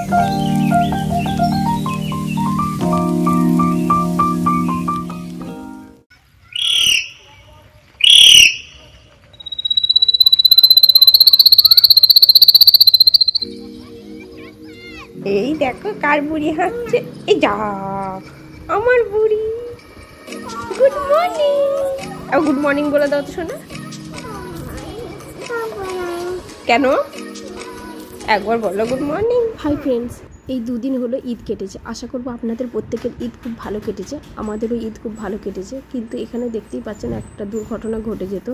এই দেখো কার বুড়ি হাঁটছে, এই যা আমার বুড়ি। গুড মর্নিং, গুড মর্নিং বলে দাও তো শোনা। কেন একবার বলো গুড মর্নিং। হাই ফ্রেন্ডস, এই দুদিন হলো ঈদ কেটেছে। আশা করবো আপনাদের প্রত্যেকের ঈদ খুব ভালো কেটেছে। আমাদেরও ঈদ খুব ভালো কেটেছে, কিন্তু এখানে দেখতেই পাচ্ছেন একটা দুর্ঘটনা ঘটে যেত।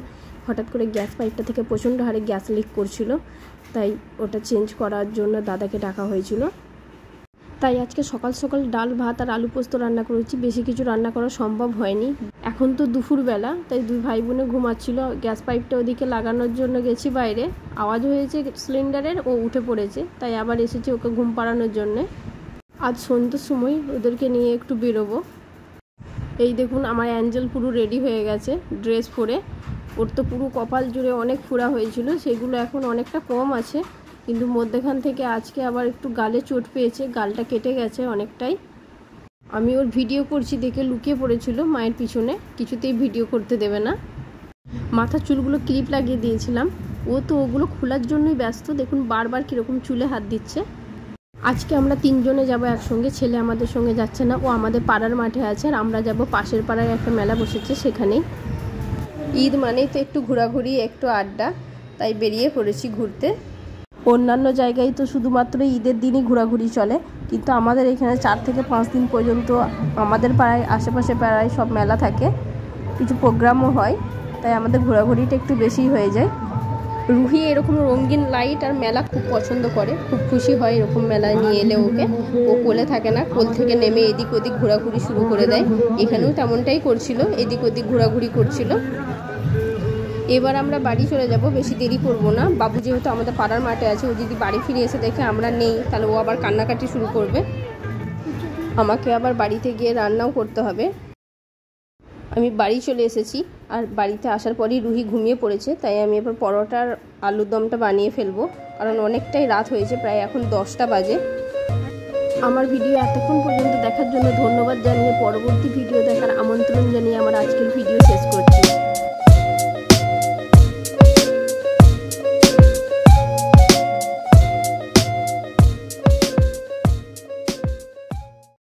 হঠাৎ করে গ্যাস পাইপটা থেকে প্রচণ্ড হারে গ্যাস লিক করছিল, তাই ওটা চেঞ্জ করার জন্য দাদাকে ডাকা হয়েছিল। তাই আজকে সকাল সকাল ডাল ভাত আর আলু পোস্ত রান্না করেছি। বেশি কিছু রান্না করা সম্ভব হয়নি। এখন তো দুপুরবেলা, তাই দুই ভাই বোনে ঘুমাচ্ছিল। গ্যাস পাইপটা ওদিকে লাগানোর জন্য গেছি বাইরে, আওয়াজ হয়েছে সিলিন্ডারের, ও উঠে পড়েছে, তাই আবার এসেছি ওকে ঘুম পাড়ানোর জন্যে। আজ সন্ধ্যের সময় ওদেরকে নিয়ে একটু বেরোবো। এই দেখুন আমার অ্যাঞ্জেল পুরো রেডি হয়ে গেছে ড্রেস পরে। ওর তো পুরো কপাল জুড়ে অনেক ফোড়া হয়েছিল, সেগুলো এখন অনেকটা কম আছে, কিন্তু মধ্যেখান থেকে আজকে আবার একটু গালে চোট পেয়েছে, গালটা কেটে গেছে অনেকটাই। আমি ওর ভিডিও করছি দেখে লুকিয়ে পড়েছিল মায়ের পিছনে, কিছুতেই ভিডিও করতে দেবে না। মাথার চুলগুলো ক্লিপ লাগিয়ে দিয়েছিলাম, ও তো ওগুলো খোলার জন্যই ব্যস্ত। দেখুন বারবার কীরকম চুলে হাত দিচ্ছে। আজকে আমরা তিনজনে যাব একসঙ্গে, ছেলে আমাদের সঙ্গে যাচ্ছে না, ও আমাদের পাড়ার মাঠে আছে, আর আমরা যাব পাশের পাড়ায় একটা মেলা বসেছে সেখানেই। ঈদ মানেই তো একটু ঘোরাঘুরি, একটু আড্ডা, তাই বেরিয়ে পড়েছি ঘুরতে। অন্যান্য জায়গায় তো শুধুমাত্র ঈদের দিনই ঘোরাঘুরি চলে, কিন্তু আমাদের এখানে 4 থেকে 5 দিন পর্যন্ত আমাদের পাড়ায় আশেপাশে পাড়ায় সব মেলা থাকে, কিছু প্রোগ্রামও হয়, তাই আমাদের ঘোরাঘুরিটা একটু বেশি হয়ে যায়। রুহি এরকম রঙিন লাইট আর মেলা খুব পছন্দ করে, খুব খুশি হয় এরকম মেলায় নিয়ে এলে ওকে। ও কোলে থাকে না, কোল থেকে নেমে এদিক ওদিক ঘোরাঘুরি শুরু করে দেয়। এখানেও তেমনটাই করছিল, এদিক ওদিক ঘোরাঘুরি করছিল। এবার আমরা বাড়ি চলে যাব, বেশি দেরি করব না। বাবু যেহেতু আমাদের পাড়ার মাঠে আছে, ও যদি বাড়ি ফিরে এসে দেখে আমরা নেই, তাহলে ও আবার কান্নাকাটি শুরু করবে। আমাকে আবার বাড়িতে গিয়ে রান্নাও করতে হবে। আমি বাড়ি চলে এসেছি, আর বাড়িতে আসার পরই রুহি ঘুমিয়ে পড়েছে, তাই আমি এবার পরোটার আলুর দমটা বানিয়ে ফেলবো, কারণ অনেকটাই রাত হয়েছে, প্রায় এখন 10টা বাজে। আমার ভিডিও এতক্ষণ পর্যন্ত দেখার জন্য ধন্যবাদ জানিয়ে পরবর্তী ভিডিও দেখার আমন্ত্রণ জানিয়ে আমার আজকের ভিডিও শেষ করছি।